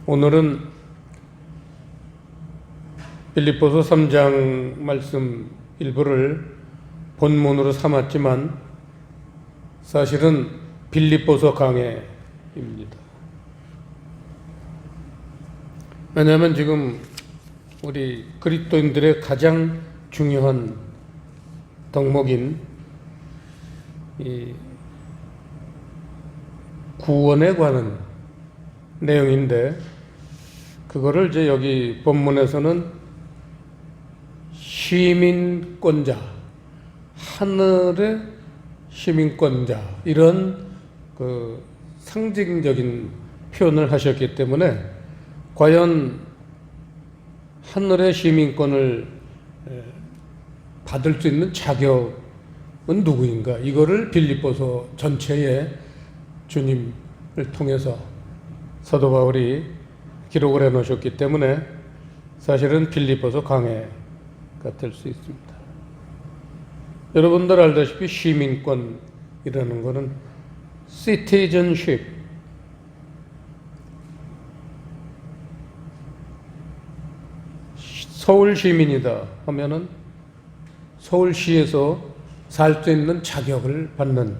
오늘은 빌립보서 3장 말씀 일부를 본문으로 삼았지만 사실은 빌립보서 강해입니다. 왜냐하면 지금 우리 그리스도인들의 가장 중요한 덕목인 이 구원에 관한 내용인데, 그거를 이제 여기 본문에서는 시민권자, 하늘의 시민권자, 이런 그 상징적인 표현을 하셨기 때문에 과연 하늘의 시민권을 받을 수 있는 자격은 누구인가? 이거를 빌립보서 전체에 주님을 통해서 사도 바울이 기록을 해 놓으셨기 때문에 사실은 빌립보서 강해가 될 수 있습니다. 여러분들 알다시피 시민권이라는 것은 citizenship, 서울 시민이다 하면은 서울시에서 살 수 있는 자격을 받는,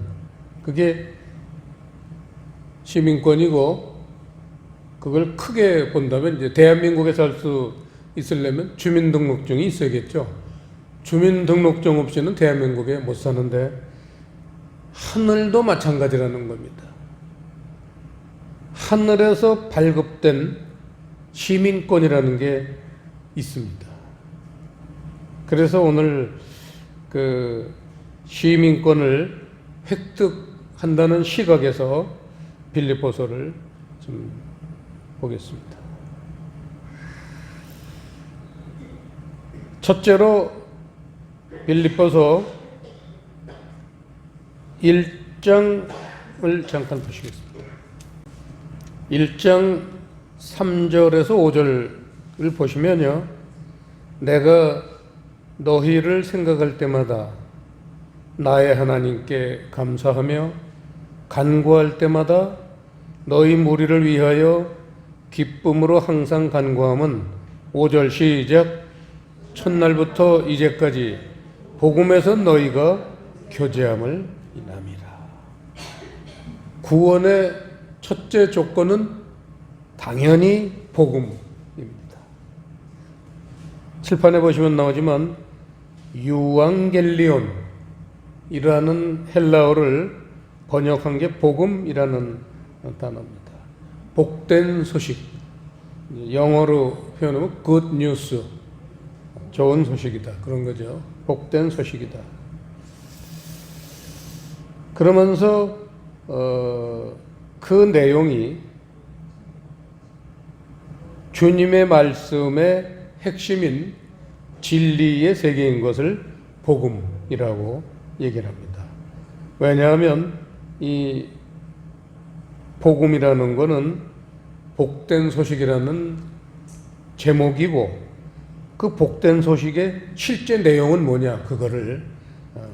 그게 시민권이고, 그걸 크게 본다면 이제 대한민국에 살 수 있으려면 주민등록증이 있어야겠죠. 주민등록증 없이는 대한민국에 못 사는데 하늘도 마찬가지라는 겁니다. 하늘에서 발급된 시민권이라는 게 있습니다. 그래서 오늘 그 시민권을 획득한다는 시각에서 빌립보서를 좀 보겠습니다. 첫째로 빌립보서 1장을 잠깐 보시겠습니다. 1장 3절에서 5절을 보시면요, 내가 너희를 생각할 때마다 나의 하나님께 감사하며 간구할 때마다 너희 무리를 위하여 기쁨으로 항상 간구함은, 5절 시작, 첫날부터 이제까지 복음에서 너희가 교제함을 인함이라. 구원의 첫째 조건은 당연히 복음입니다. 칠판에 보시면 나오지만 유앙겔리온이라는 헬라어를 번역한 게 복음이라는 단어입니다. 복된 소식, 영어로 표현하면 good news, 좋은 소식이다, 그런 거죠. 복된 소식이다. 그러면서 그 내용이 주님의 말씀의 핵심인 진리의 세계인 것을 복음이라고 얘기를 합니다. 왜냐하면 이 복음이라는 것은 복된 소식이라는 제목이고, 그 복된 소식의 실제 내용은 뭐냐, 그거를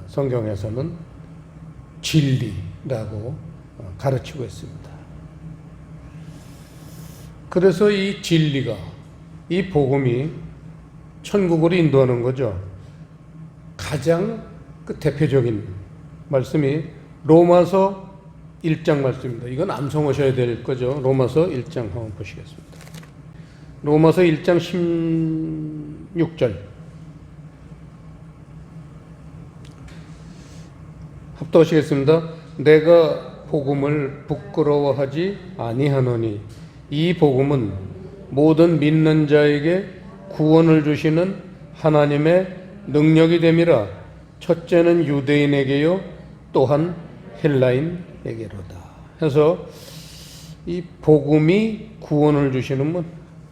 성경에서는 진리라고 가르치고 있습니다. 그래서 이 진리가, 이 복음이 천국으로 인도하는 거죠. 가장 그 대표적인 말씀이 로마서 1장 말씀입니다. 이건 암송하셔야 될 거죠. 로마서 1장 한번 보시겠습니다. 로마서 1장 16절 합독하시겠습니다. 내가 복음을 부끄러워하지 아니하노니 이 복음은 모든 믿는 자에게 구원을 주시는 하나님의 능력이 됨이라. 첫째는 유대인에게요 또한 헬라인에게로다. 해서 이 복음이 구원을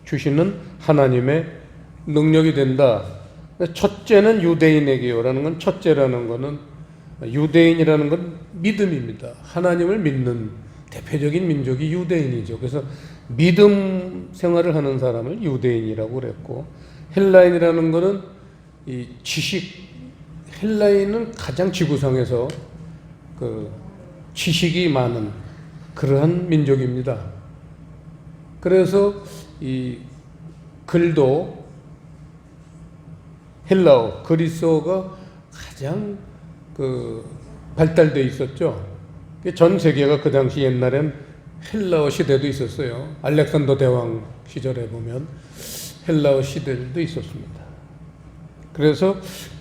주시는 하나님의 능력이 된다. 첫째는 유대인에게요라는 건, 첫째라는 거는, 유대인이라는 건 믿음입니다. 하나님을 믿는 대표적인 민족이 유대인이죠. 그래서 믿음 생활을 하는 사람을 유대인이라고 그랬고, 헬라인이라는 거는 이 지식, 헬라인은 가장 지구상에서 그 지식이 많은 그러한 민족입니다. 그래서 이 글도 헬라어, 그리스어가 가장 발달되어 있었죠. 전 세계가 그 당시 옛날엔 헬라어 시대도 있었어요. 알렉산더 대왕 시절에 보면 헬라어 시대도 있었습니다. 그래서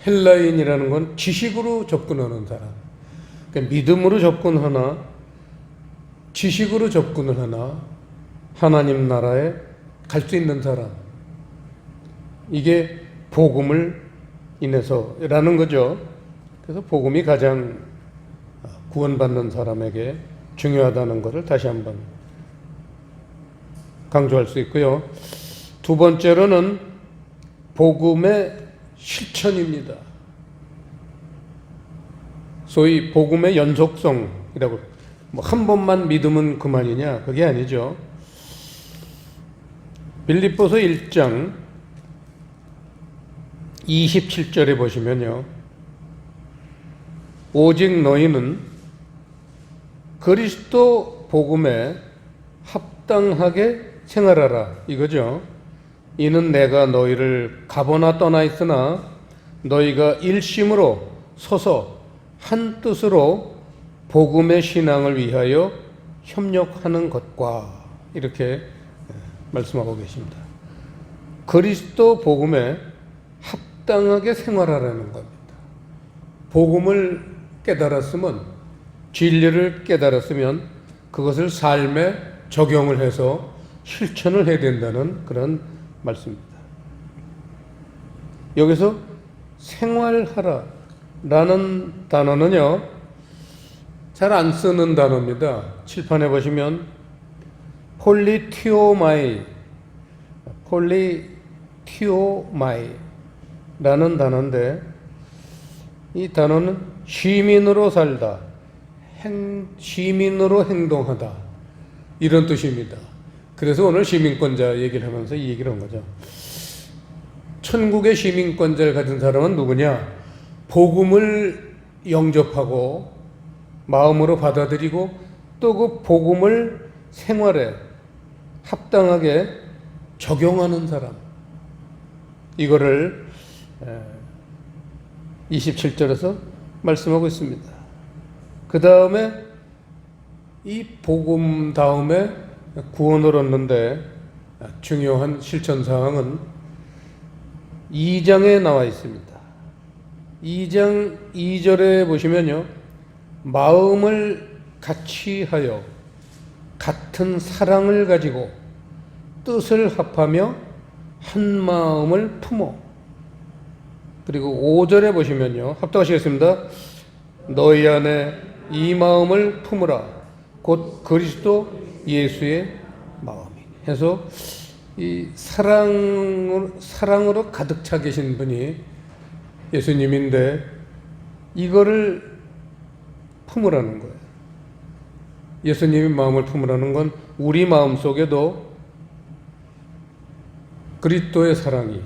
헬라인이라는 건 지식으로 접근하는 사람, 그러니까 믿음으로 접근하나 지식으로 접근을 하나 하나님 나라에 갈 수 있는 사람, 이게 복음을 인해서라는 거죠. 그래서 복음이 가장 구원받는 사람에게 중요하다는 것을 다시 한번 강조할 수 있고요. 두 번째로는 복음의 실천입니다. 소위 복음의 연속성이라고, 한 번만 믿으면 그만이냐, 그게 아니죠. 빌립보서 1장 27절에 보시면요, 오직 너희는 그리스도 복음에 합당하게 생활하라, 이거죠. 이는 내가 너희를 가보나 떠나 있으나 너희가 일심으로 서서 한 뜻으로 복음의 신앙을 위하여 협력하는 것과, 이렇게 말씀하고 계십니다. 그리스도 복음에 합당하게 생활하라는 겁니다. 복음을 깨달았으면, 진리를 깨달았으면 그것을 삶에 적용을 해서 실천을 해야 된다는 그런 말씀입니다. 여기서 생활하라 라는 단어는요, 잘 안 쓰는 단어입니다. 칠판에 보시면 폴리티오마이 라는 단어인데, 이 단어는 시민으로 살다, 시민으로 행동하다, 이런 뜻입니다. 그래서 오늘 시민권자 얘기를 하면서 이 얘기를 한 거죠. 천국의 시민권자를 가진 사람은 누구냐? 복음을 영접하고 마음으로 받아들이고 또 그 복음을 생활에 합당하게 적용하는 사람, 이거를 27절에서 말씀하고 있습니다. 그 다음에 이 복음 다음에 구원을 얻는데 중요한 실천사항은 2장에 나와 있습니다. 2장 2절에 보시면요, 마음을 같이 하여 같은 사랑을 가지고 뜻을 합하며 한 마음을 품어. 그리고 5절에 보시면요, 합독하시겠습니다. 너희 안에 이 마음을 품으라. 곧 그리스도 예수의 마음이. 해서 이 사랑으로 가득 차 계신 분이 예수님인데, 이거를 품으라는 거예요. 예수님의 마음을 품으라는 건 우리 마음 속에도 그리스도의 사랑이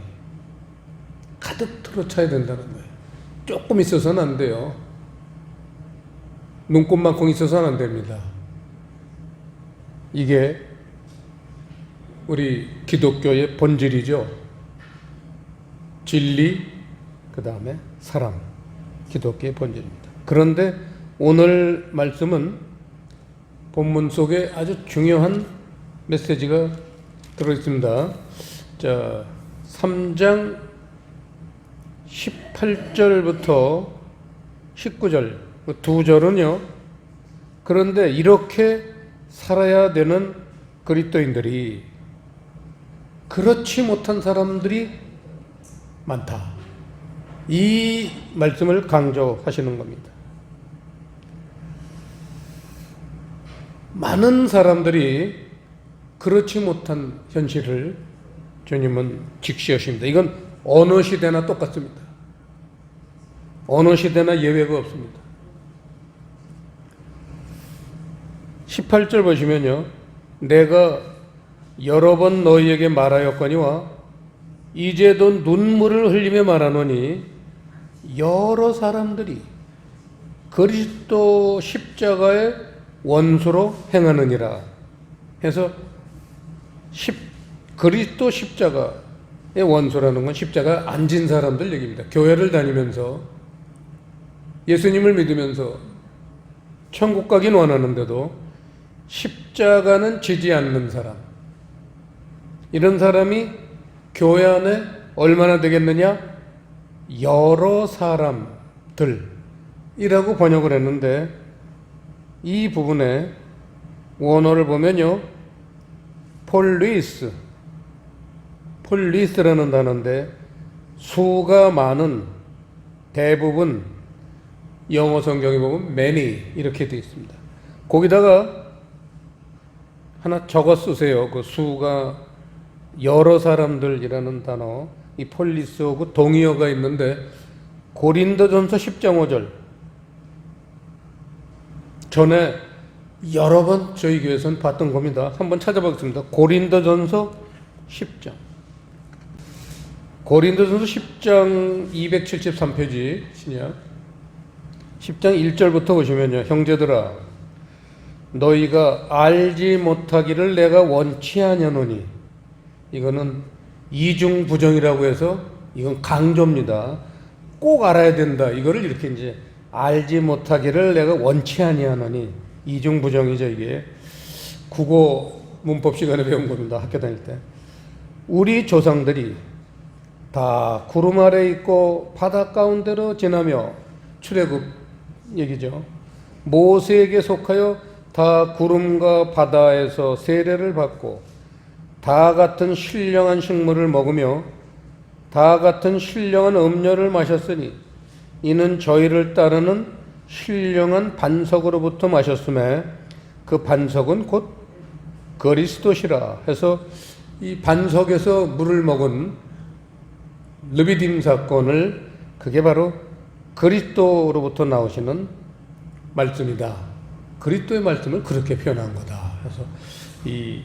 가득 들어차야 된다는 거예요. 조금 있어서는 안 돼요. 눈곱만큼 있어서는 안 됩니다. 이게 우리 기독교의 본질이죠. 진리, 그 다음에 사랑, 기독교의 본질입니다. 그런데 오늘 말씀은 본문 속에 아주 중요한 메시지가 들어있습니다. 자, 3장 18절부터 19절, 두 절은요, 그런데 이렇게 살아야 되는 그리스도인들이 그렇지 못한 사람들이 많다, 이 말씀을 강조하시는 겁니다. 많은 사람들이 그렇지 못한 현실을 주님은 직시하십니다. 이건 어느 시대나 똑같습니다. 어느 시대나 예외가 없습니다. 18절 보시면요, 내가 여러 번 너희에게 말하였거니와 이제도 눈물을 흘리며 말하노니 여러 사람들이 그리스도 십자가의 원수로 행하느니라 해서 그리스도 십자가의 원수라는 건 십자가 안 진 사람들 얘기입니다. 교회를 다니면서 예수님을 믿으면서 천국 가긴 원하는데도 십자가는 지지 않는 사람, 이런 사람이 교회 안에 얼마나 되겠느냐? 여러 사람들이라고 번역을 했는데, 이 부분에 원어를 보면요, 폴리스라는 단어인데, 수가 많은, 대부분, 영어 성경에 보면 many 이렇게 되어 있습니다. 거기다가 하나 적어 쓰세요. 그 수가 여러 사람들이라는 단어, 이 폴리스하고 동의어가 있는데, 고린도전서 10장 5절. 전에 여러 번 저희 교회에서는 봤던 겁니다. 한번 찾아보겠습니다. 고린도전서 10장. 고린도전서 10장 273페이지 신약 10장 1절부터 보시면요. 형제들아, 너희가 알지 못하기를 내가 원치 아니하노니, 이거는 이중부정이라고 해서 이건 강조입니다. 꼭 알아야 된다. 이거를 이렇게 이제 알지 못하기를 내가 원치 아니하노니, 이중부정이죠. 이게 국어 문법 시간에 배운 겁니다. 학교 다닐 때. 우리 조상들이 다 구름 아래 있고 바다 가운데로 지나며, 출애굽 얘기죠. 모세에게 속하여 다 구름과 바다에서 세례를 받고 다 같은 신령한 식물을 먹으며 다 같은 신령한 음료를 마셨으니 이는 저희를 따르는 신령한 반석으로부터 마셨음에 그 반석은 곧 그리스도시라 해서, 이 반석에서 물을 먹은 르비딤 사건을, 그게 바로 그리스도로부터 나오시는 말씀이다. 그리스도의 말씀을 그렇게 표현한 거다. 그래서 이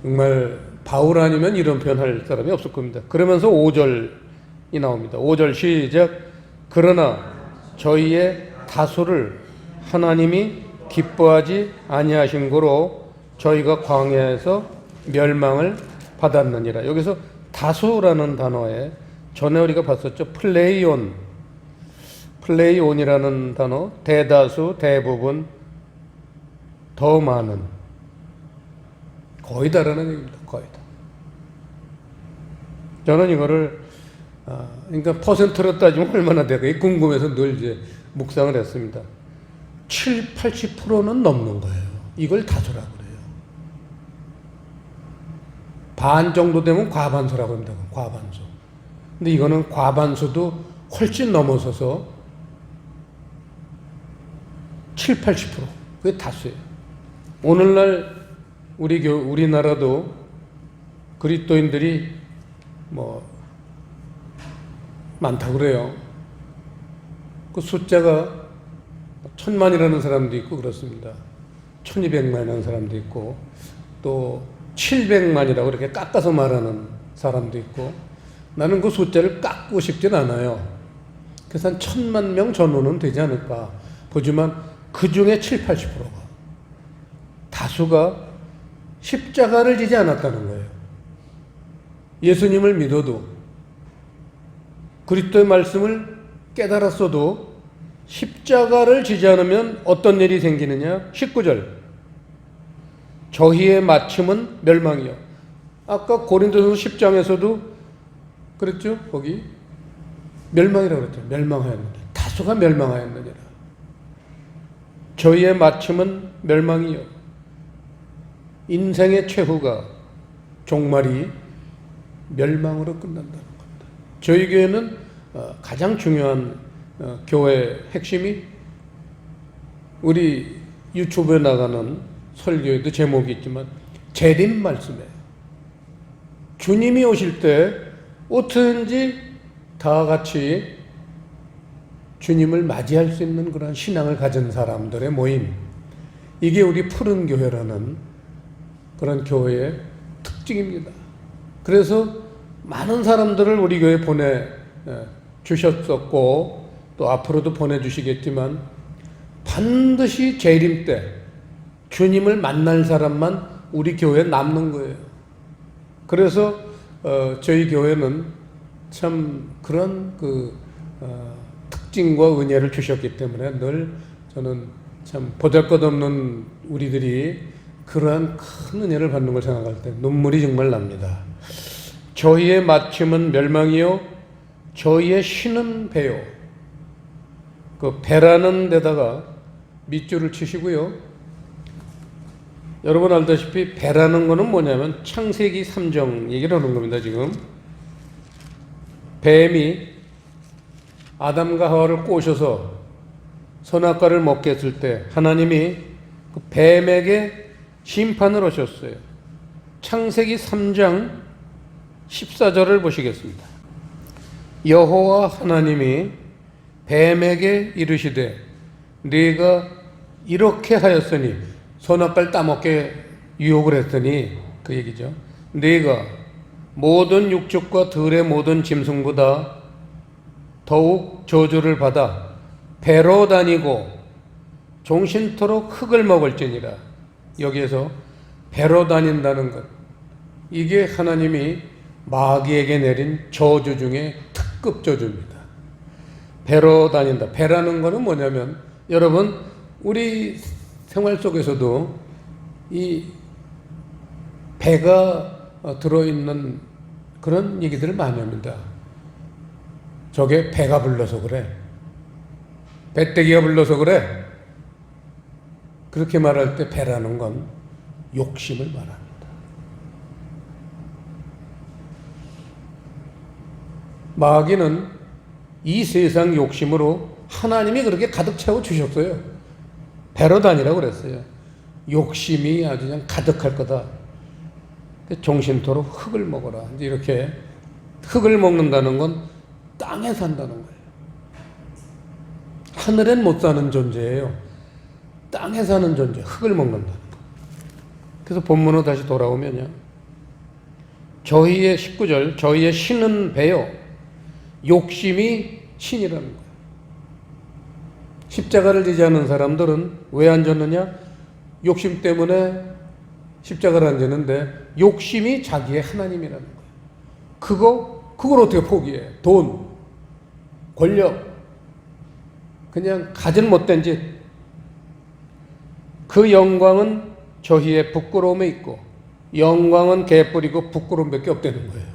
정말 바울 아니면 이런 표현할 사람이 없을 겁니다. 그러면서 5절이 나옵니다. 5절 시작. 그러나 저희의 다수를 하나님이 기뻐하지 아니하신 거로 저희가 광야에서 멸망을 받았느니라. 여기서 다수라는 단어에 전에 우리가 봤었죠. 플레이온이라는 단어, 대다수, 대부분, 더 많은, 거의 다라는 얘기입니다. 거의 다. 저는 이거를 그러니까 퍼센트로 따지면 얼마나 될까 궁금해서 늘 이제 묵상을 했습니다. 80%는 넘는 거예요. 이걸 다수라고 그래요. 반 정도 되면 과반수라고 합니다. 과반수. 근데 이거는 과반수도 훨씬 넘어서서 7, 80%. 그게 다수예요. 오늘날 우리나라도 그리스도인들이 많다고 그래요. 그 숫자가 1000만이라는 사람도 있고 그렇습니다. 1200만이라는 사람도 있고, 또 700만이라고 이렇게 깎아서 말하는 사람도 있고, 나는 그 숫자를 깎고 싶진 않아요. 그래서 한 1000만 명 전후는 되지 않을까 보지만, 그 중에 7, 80%가, 다수가 십자가를 지지 않았다는 거예요. 예수님을 믿어도, 그리스도의 말씀을 깨달았어도 십자가를 지지 않으면 어떤 일이 생기느냐? 19절. 저희의 마침은 멸망이요. 아까 고린도전서 10장에서도 그랬죠? 거기 멸망이라고 그랬죠. 멸망하였느니라. 다수가 멸망하였느니라. 저희의 마침은 멸망이요. 인생의 최후가, 종말이 멸망으로 끝난다는 겁니다. 저희 교회는 가장 중요한 교회 핵심이, 우리 유튜브에 나가는 설교에도 제목이 있지만 재림 말씀이에요. 주님이 오실 때 어떻게든지 다 같이 주님을 맞이할 수 있는 그런 신앙을 가진 사람들의 모임, 이게 우리 푸른 교회라는 그런 교회의 특징입니다. 그래서 많은 사람들을 우리 교회에 보내주셨었고 또 앞으로도 보내주시겠지만, 반드시 재림 때 주님을 만날 사람만 우리 교회에 남는 거예요. 그래서 저희 교회는 참 그런 특징과 은혜를 주셨기 때문에 늘 저는 참 보잘것없는 우리들이 그러한 큰 은혜를 받는 걸 생각할 때 눈물이 정말 납니다. 저희의 마침은 멸망이요 저희의 신은 배요. 그 배라는 데다가 밑줄을 치시고요. 여러분 알다시피 배라는 거는 뭐냐면 창세기 3장 얘기를 하는 겁니다. 지금 뱀이 아담과 하와를 꼬셔서 선악과를 먹게 했을 때 하나님이 그 뱀에게 심판을 하셨어요. 창세기 3장 14절을 보시겠습니다. 여호와 하나님이 뱀에게 이르시되 네가 이렇게 하였으니 선악과를 따먹게 유혹을 했더니 그 얘기죠. 네가 모든 육축과 들의 모든 짐승보다 더욱 저주를 받아 배로 다니고 종신토록 흙을 먹을지니라. 여기에서 배로 다닌다는 것, 이게 하나님이 마귀에게 내린 저주 중에 특급 저주입니다. 배로 다닌다. 배라는 거는 뭐냐면 여러분 우리 생활 속에서도 이 배가 들어있는 그런 얘기들을 많이 합니다. 저게 배가 불러서 그래. 배때기가 불러서 그래. 그렇게 말할 때 배라는 건 욕심을 말합니다. 마귀는 이 세상 욕심으로 하나님이 그렇게 가득 채워 주셨어요. 배로 다니라고 그랬어요. 욕심이 아주 그냥 가득할 거다. 종신토록 흙을 먹어라. 이제 이렇게 흙을 먹는다는 건 땅에 산다는 거예요. 하늘엔 못 사는 존재예요. 땅에 사는 존재, 흙을 먹는다는 거. 그래서 본문으로 다시 돌아오면요. 저희의 19절, 저희의 신은 배요. 욕심이 신이라는 거예요. 십자가를 지지 않는 사람들은 왜 안 졌느냐? 욕심 때문에 십자가를 안 졌는데 욕심이 자기의 하나님이라는 거예요. 그걸 어떻게 포기해? 돈, 권력, 그냥 가진 못된 짓. 그 영광은 저희의 부끄러움에 있고 영광은 개뿔이고 부끄러움밖에 없다는 거예요.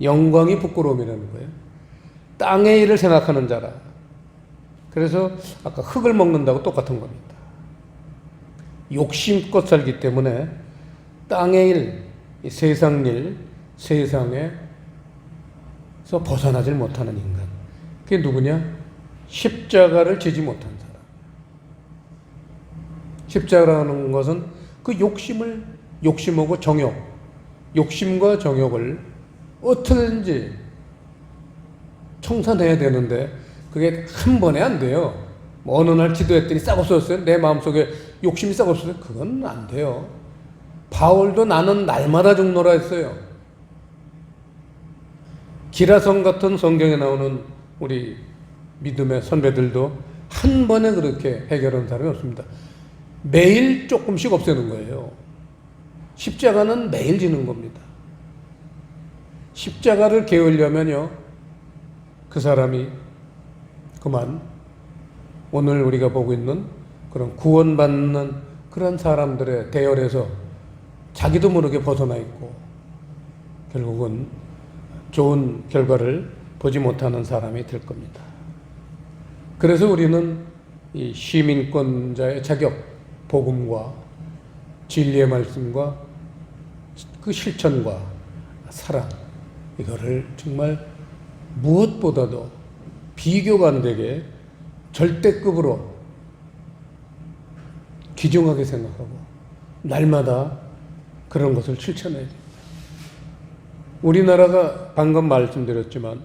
영광이 부끄러움이라는 거예요. 땅의 일을 생각하는 자라. 그래서 아까 흙을 먹는다고 똑같은 겁니다. 욕심껏 살기 때문에 땅의 일, 세상 일, 세상에서 벗어나질 못하는 인간. 그게 누구냐? 십자가를 지지 못한 사람. 십자가라는 것은 그 욕심하고 정욕, 욕심과 정욕을 어떻게든지 청산해야 되는데 그게 한 번에 안 돼요. 뭐 어느 날 기도했더니 싹 없어졌어요. 내 마음속에 욕심이 싹 없어졌어요. 그건 안 돼요. 바울도 나는 날마다 죽노라 했어요. 기라성 같은 성경에 나오는 우리 믿음의 선배들도 한 번에 그렇게 해결한 사람이 없습니다. 매일 조금씩 없애는 거예요. 십자가는 매일 지는 겁니다. 십자가를 깨우려면요, 그 사람이 그만 오늘 우리가 보고 있는 그런 구원받는 그런 사람들의 대열에서 자기도 모르게 벗어나 있고 결국은 좋은 결과를 보지 못하는 사람이 될 겁니다. 그래서 우리는 이 시민권자의 자격, 복음과 진리의 말씀과 그 실천과 사랑, 이거를 정말 무엇보다도 비교가 안 되게 절대급으로 귀중하게 생각하고 날마다 그런 것을 실천해야 됩니다. 우리나라가 방금 말씀드렸지만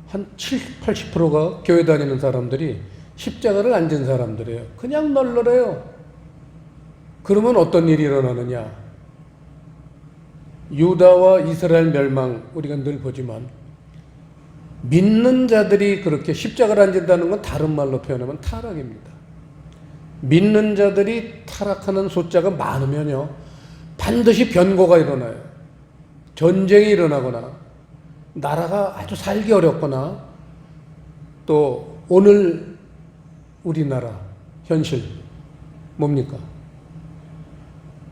한 70, 80%가 교회 다니는 사람들이 십자가를 안 진 사람들이에요. 그냥 널널해요. 그러면 어떤 일이 일어나느냐? 유다와 이스라엘 멸망 우리가 늘 보지만 믿는 자들이 그렇게 십자가를 안 진다는 건 다른 말로 표현하면 타락입니다. 믿는 자들이 타락하는 숫자가 많으면요 반드시 변고가 일어나요. 전쟁이 일어나거나 나라가 아주 살기 어렵거나 또 오늘 우리나라 현실 뭡니까?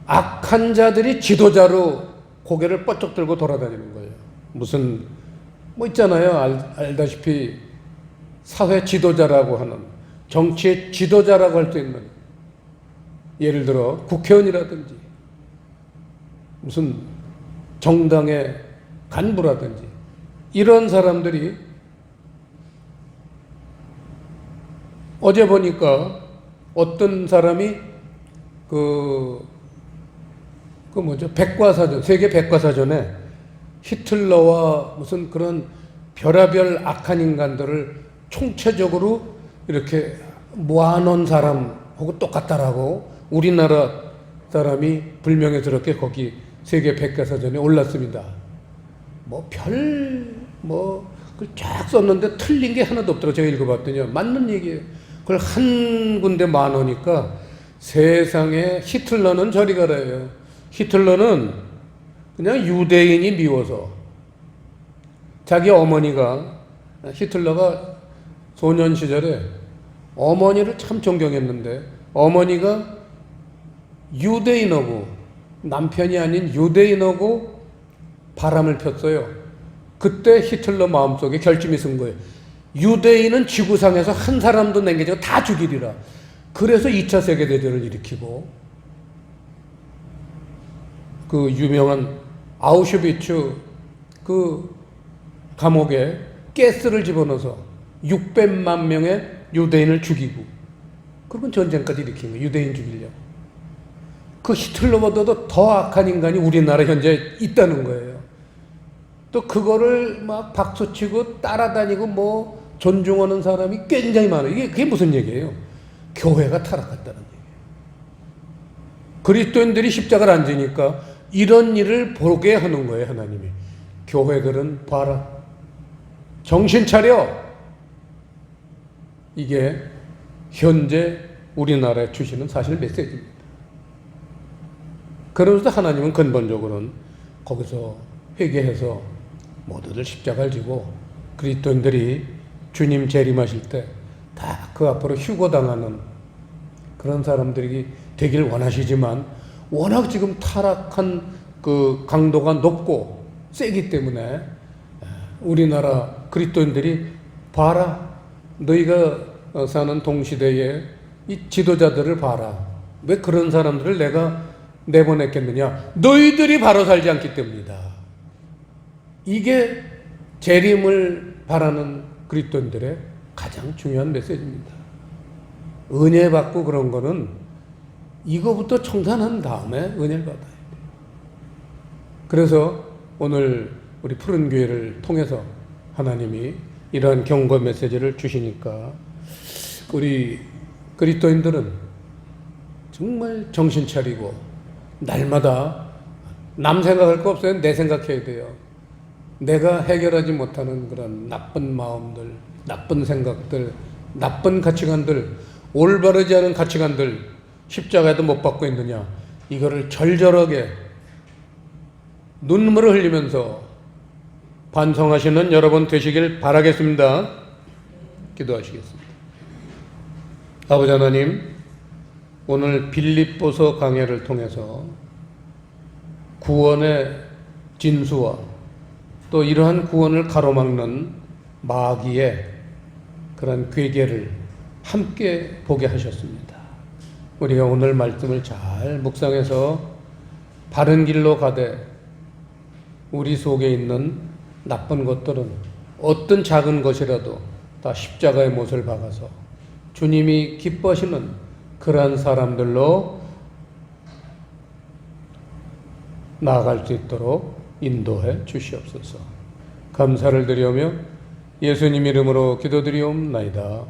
악한 자들이 지도자로 고개를 뻗쩍 들고 돌아다니는 거예요. 무슨 뭐 있잖아요. 알다시피 사회 지도자라고 하는, 정치의 지도자라고 할 수 있는, 예를 들어 국회의원이라든지 무슨 정당의 간부라든지 이런 사람들이 어제 보니까 어떤 사람이 백과사전, 세계 백과사전에 히틀러와 무슨 그런 별의별 악한 인간들을 총체적으로 이렇게 모아놓은 사람하고 똑같다라고 우리나라 사람이 불명예스럽게 거기 세계 백과사전에 올랐습니다. 그걸 쫙 썼는데 틀린 게 하나도 없더라고요. 제가 읽어봤더니 맞는 얘기예요. 그걸 한 군데 많으니까 세상에 히틀러는 저리 가라예요. 히틀러는 그냥 유대인이 미워서, 자기 어머니가, 히틀러가 소년 시절에 어머니를 참 존경했는데 어머니가 유대인하고, 남편이 아닌 유대인하고 바람을 폈어요. 그때 히틀러 마음속에 결심이 쓴 거예요. 유대인은 지구상에서 한 사람도 남기지 다 죽이리라. 그래서 2차 세계대전을 일으키고 그 유명한 아우슈비츠 그 감옥에 가스를 집어넣어서 600만 명의 유대인을 죽이고, 그리고 전쟁까지 일으킨 거예요. 유대인 죽이려고. 그 히틀러보다도 더 악한 인간이 우리나라 현재 있다는 거예요. 또 그거를 막 박수치고 따라다니고 뭐 존중하는 사람이 굉장히 많아요. 그게 무슨 얘기예요? 교회가 타락했다는 얘기예요. 그리스도인들이 십자가를 안 지니까 이런 일을 보게 하는 거예요, 하나님이. 교회들은 봐라, 정신 차려. 이게 현재 우리나라에 주시는 사실 메시지입니다. 그러면서 하나님은 근본적으로는 거기서 회개해서 모두들 십자가를 지고 그리스도인들이 주님 재림하실 때 다 그 앞으로 휴거당하는 그런 사람들이 되길 원하시지만, 워낙 지금 타락한 그 강도가 높고 세기 때문에 우리나라 그리스도인들이 봐라, 너희가 사는 동시대에 이 지도자들을 봐라. 왜 그런 사람들을 내가 내보냈겠느냐? 너희들이 바로 살지 않기 때문이다. 이게 재림을 바라는 그리스도인들의 가장 중요한 메시지입니다. 은혜 받고 그런 거는 이거부터 청산한 다음에 은혜를 받아야 돼요. 그래서 오늘 우리 푸른 교회를 통해서 하나님이 이러한 경고 메시지를 주시니까 우리 그리스도인들은 정말 정신 차리고 날마다 남 생각할 거 없어요. 내 생각해야 돼요. 내가 해결하지 못하는 그런 나쁜 마음들, 나쁜 생각들, 나쁜 가치관들, 올바르지 않은 가치관들 십자가에도 못 받고 있느냐, 이거를 절절하게 눈물을 흘리면서 반성하시는 여러분 되시길 바라겠습니다. 기도하시겠습니다. 아버지 하나님, 오늘 빌립보서 강해를 통해서 구원의 진수와 또 이러한 구원을 가로막는 마귀의 그런 괴계를 함께 보게 하셨습니다. 우리가 오늘 말씀을 잘 묵상해서 바른 길로 가되 우리 속에 있는 나쁜 것들은 어떤 작은 것이라도 다 십자가의 못을 박아서 주님이 기뻐하시는 그러한 사람들로 나아갈 수 있도록 인도해 주시옵소서. 감사를 드리오며 예수님 이름으로 기도드리옵나이다.